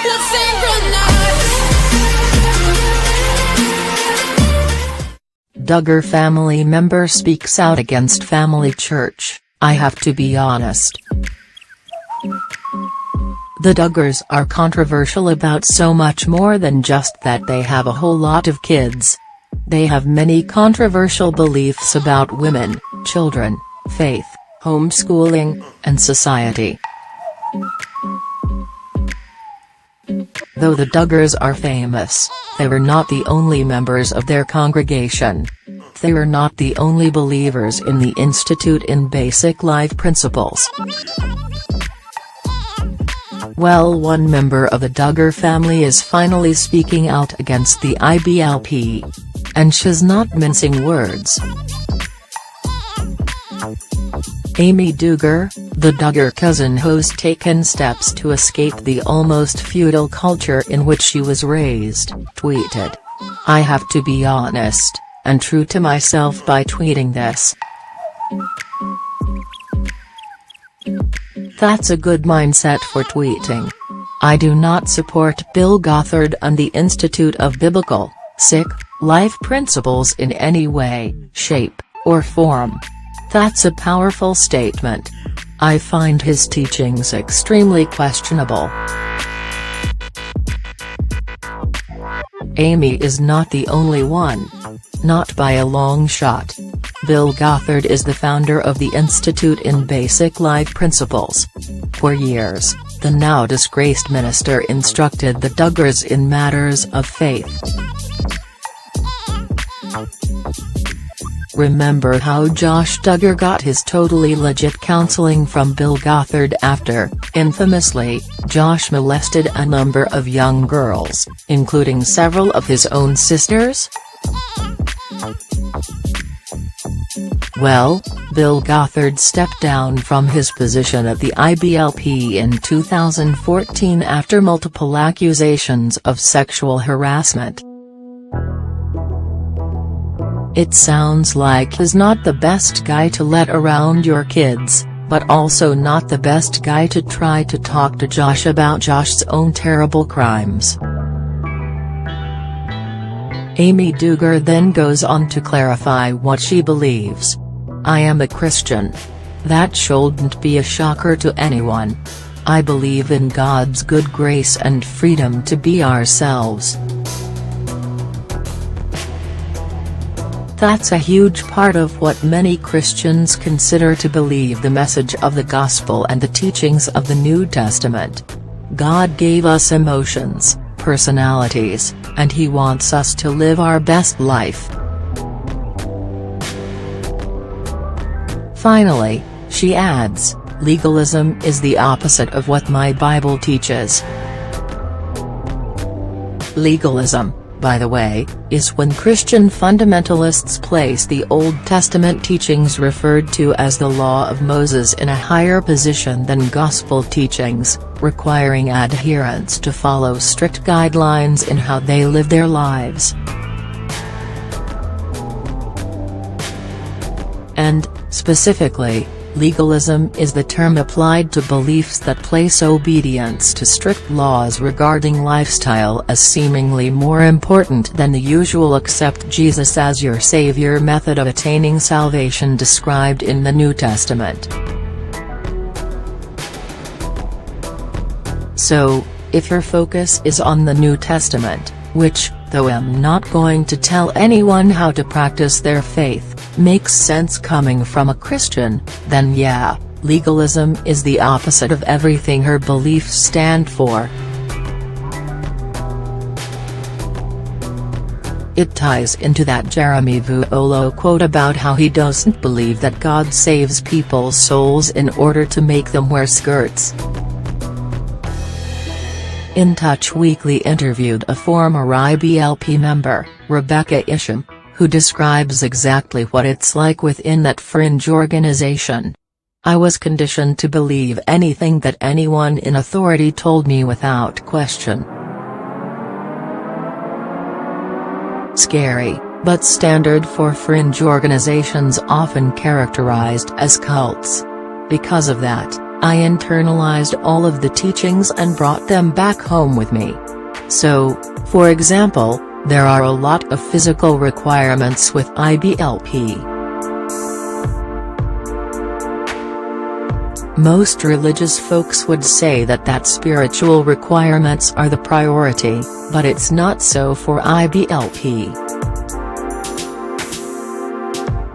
Let's synchronize. Duggar family member speaks out against family church. I have to be honest. The Duggars are controversial about so much more than just that they have a whole lot of kids. They have many controversial beliefs about women, children, faith, homeschooling, and society. Though the Duggars are famous, they were not the only members of their congregation. They were not the only believers in the Institute in Basic Life Principles. Well, one member of the Duggar family is finally speaking out against the IBLP. And she's not mincing words. Amy Duggar, the Duggar cousin who's taken steps to escape the almost feudal culture in which she was raised, tweeted, "I have to be honest, and true to myself by tweeting this. That's a good mindset for tweeting. I do not support Bill Gothard and the Institute of Biblical, Life Principles in any way, shape, or form. That's a powerful statement. I find his teachings extremely questionable." Amy is not the only one. Not by a long shot. Bill Gothard is the founder of the Institute in Basic Life Principles. For years, the now disgraced minister instructed the Duggars in matters of faith. Remember how Josh Duggar got his totally legit counseling from Bill Gothard after, infamously, Josh molested a number of young girls, including several of his own sisters? Well, Bill Gothard stepped down from his position at the IBLP in 2014 after multiple accusations of sexual harassment. It sounds like he's not the best guy to let around your kids, but also not the best guy to try to talk to Josh about Josh's own terrible crimes. Amy Duggar then goes on to clarify what she believes. "I am a Christian. That shouldn't be a shocker to anyone. I believe in God's good grace and freedom to be ourselves. That's a huge part of what many Christians consider to believe the message of the gospel and the teachings of the New Testament. God gave us emotions, personalities, and He wants us to live our best life." Finally, she adds, "Legalism is the opposite of what my Bible teaches." Legalism, by the way, is when Christian fundamentalists place the Old Testament teachings referred to as the Law of Moses in a higher position than gospel teachings, requiring adherents to follow strict guidelines in how they live their lives. And, specifically, legalism is the term applied to beliefs that place obedience to strict laws regarding lifestyle as seemingly more important than the usual accept Jesus as your savior method of attaining salvation described in the New Testament. So, if your focus is on the New Testament, which, though I'm not going to tell anyone how to practice their faith, makes sense coming from a Christian, then yeah, legalism is the opposite of everything her beliefs stand for. It ties into that Jeremy Vuolo quote about how he doesn't believe that God saves people's souls in order to make them wear skirts. In Touch Weekly interviewed a former IBLP member, Rebecca Isham, who describes exactly what it's like within that fringe organization. "I was conditioned to believe anything that anyone in authority told me without question. Scary, but standard for fringe organizations often characterized as cults. Because of that, I internalized all of the teachings and brought them back home with me. So, for example, there are a lot of physical requirements with IBLP. Most religious folks would say that spiritual requirements are the priority, but it's not so for IBLP.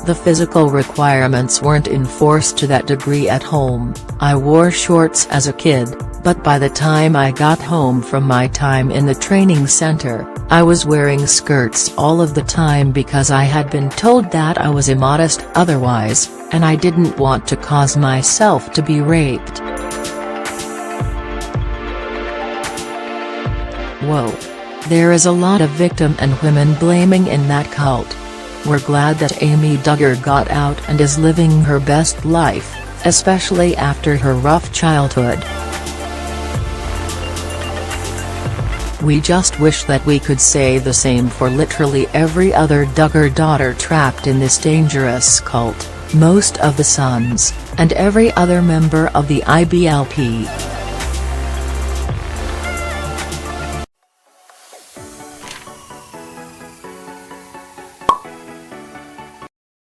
The physical requirements weren't enforced to that degree at home. I wore shorts as a kid, but by the time I got home from my time in the training center, I was wearing skirts all of the time because I had been told that I was immodest otherwise, and I didn't want to cause myself to be raped. Whoa. There is a lot of victim and women blaming in that cult. We're glad that Amy Duggar got out and is living her best life, especially after her rough childhood. We just wish that we could say the same for literally every other Duggar daughter trapped in this dangerous cult, most of the sons, and every other member of the IBLP.